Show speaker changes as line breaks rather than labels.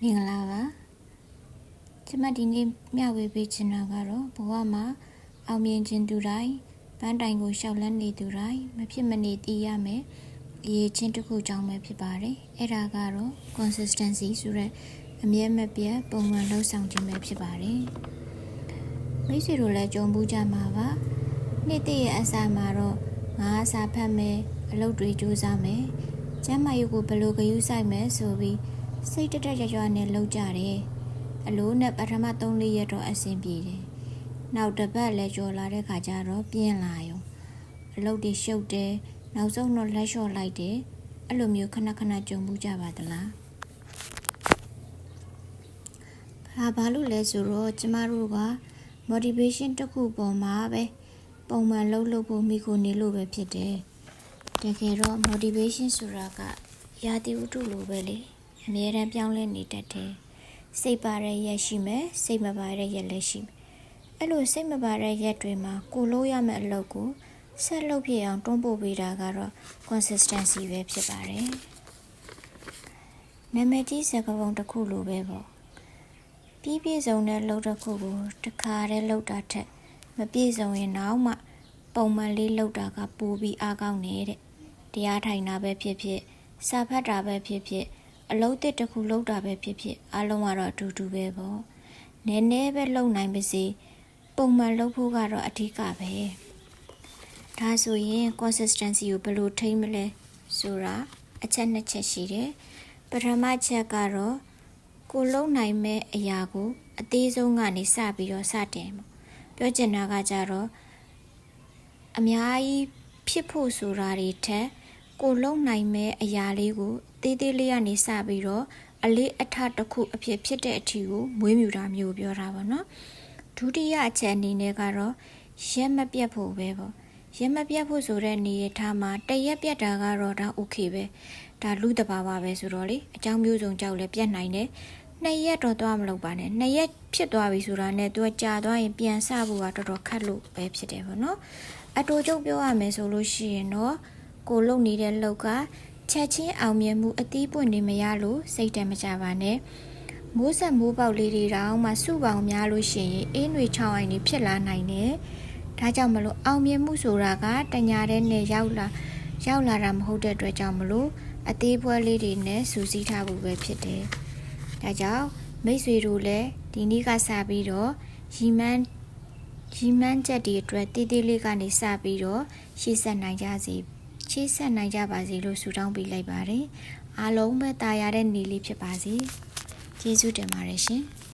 မင်္ဂလာပါကျမဒီနေ့မျှဝေပေးချင်တာကတော့ဘဝမှာအောင်မြင်ခြင်းသူတိုင်းပန်းတိုင်ကိုရှောက်လန်းနေသူတိုင်းမဖြစ်မနေသိရမယ်အရေးချင်းတစ်ခုကြောင့်ပဲဖြစ်ပါတယ်အဲ့ဒါကတော့ consistency ဆိုတဲ့အမြဲမပြတ်ပုံမှန်လှုပ်ဆောင်ခြင်းပဲဖြစ်ပါတယ်မိတ်ဆွေတို့လည်းကြုံဘူးကြမှာပါနေ့တည့်ရဲ့အစာမှာတော့ငါအစာဖတ်မယ်အလုပ်တွေကြိုးစားမယ်ကျမ်းမာရေးကိုဘယ်လိုဂရုစိုက်မယ်ဆိုပြီးစိတ်တက်ကြွနဲ့လှုပ်ကြတယ်အလိုနဲ့ပထမ3-4ရက်တော့အဆင်ပြေတယ်နောက်တစ်ပတ်လည်းကြော်လာတဲ့ခါကျတော့ပြင်းလာရောအလုပ်တွေရှုပ်တယ်နောက်ဆုံးတော့လက်လျှော့လိုက်တယ်အဲ့လိုမျိုးခဏခဏကြုံမှုကြပါသလားဘာလို့လဲဆိုတော့ကျမတို့က motivation တစ်ခုပေါ်မှာပဲပုံမှန်လှုပ်ဖို့မိခိုနေလို့ပဲဖြစ်တယ်တကယ်တော့ motivation ဆိုတာကရာသီဥတုလိုပဲလေအမြဲတမ်းပြောင်းလဲနေတတ်တယ်စိတ်ပါတဲ့ရက်ရှိမယ်စိတ်မပါတဲ့ရက်လည်းရှိမယ်အဲ့လိုစိတ်မပါတဲ့ရက်တွေမှာကိုလို့ရမယ့်အလုပ်ကိုဆက်လုပ်ပြအောင်တွန်းပို့ပေးတာကတော့ consistency ပဲဖြစ်ပါတယ်နာမည်ကြီးစကားပုံတစ်ခုလိုပဲပေါ့ပြည့်စုံတဲ့လုပ်တစ်ခုကိုတစ်ခါတည်းလုပ်တာထက်မပြည့်စုံရင်တော့မှပုံမှန်လေးလုပ်တာကပိုပြီးအားကောင်းနေတဲ့တရားထိုင်တာပဲဖြစ်ဖြစ်စာဖတ်တာပဲဖြစ်ဖြစ်အလုပ်တစ်ခုလုပ်တာပဲဖြစ်ဖြစ်အားလုံးကတော့အတူတူပဲပေါ့နည်းနည်းပဲလုပ်နိုင်ပါစေပုံမှန်လုပ်ဖို့ကတော့အဓိကပဲဒါဆိုရင် consistency ကိုဘယ်လိုထိန်းမလဲဆိုတာအချက်2ချက်ရှိတယ်ပထမချက်ကတော့ကိုလုံးနိုင်မဲ့အရာကိုအသေးဆုံးကနေစပြီးတော့စတင်ပေါ့ပြောချင်တာကကြတော့အများကြီးဖြစ်ဖို့ဆိုတာတွေထက်ကိုလုံးနိုင်မဲ့အရာလေးကိုသေးသေးလေးကနေစပြီးတော့အလေးအထတစ်ခုအဖြစ်ဖြစ်တဲ့အထီကိုမွေးမြူတာမျိုးပြောတာပေါ့နော်ဒုတိယအချက်အနေနဲ့ကတော့ရက်မပြတ်ဖို့ပဲပေါ့ရက်မပြတ်ဖို့ဆိုတဲ့နေရာထားမှာတရက်ပြတ်တာကတော့ဒါ okay ပဲဒါလူတဘာဝပဲဆိုတော့လေအကြောင်းမျိုးစုံကြောက်လဲပြတ်နိုင်တယ်2ရက်တော့သွားမလုပ်ပါနဲ့2ရက်ဖြစ်သွားပြီဆိုတာနဲ့သူကကြာသွားရင်ပြန်ဆဖို့ကတော်တော်ခက်လို့ပဲဖြစ်တယ်ပေါ့နော်အတူချုပ်ပြောရမယ်ဆိုလို့ရှိရင်တော့ကိုလုံနေတဲ့လောက်ကချက်ချင်းအောင်မြင်မှုအသီးပွင့်နေမရလို့စိတ်တမကြပါနဲ့မိုးဆက်မိုးပေါက်လေးတွေတောင်မှစုပေါင်းများလို့ရှိရင်အေးຫນွေချောင်းအိုင်တွေဖြစ်လာနိုင်တယ်ဒါကြောင့်မလို့အောင်မြင်မှုဆိုတာကတညာတဲ့နဲ့ရောက်လာတာမဟုတ်တဲ့အတွက်ကြောင့်မလို့အသေးပွဲလေးတွေနဲ့စူးစီးထားဖို့ပဲဖြစ်တယ်ဒါကြောင့်မိတ်ဆွေတို့လည်းဒီနေ့ကစပြီးတော့ရီမန်းချက်တွေအတွက်တည်တည်လေးကနေစပြီးတော့ရှေ့ဆက်နိုင်ကြပါစေလို့ဆုတောင်းပေးလိုက်ပါတယ်အားလုံးပဲတာယာတဲ့နေ့လေးဖြစ်ပါစေကျေးဇူးတင်ပါတယ်ရှင်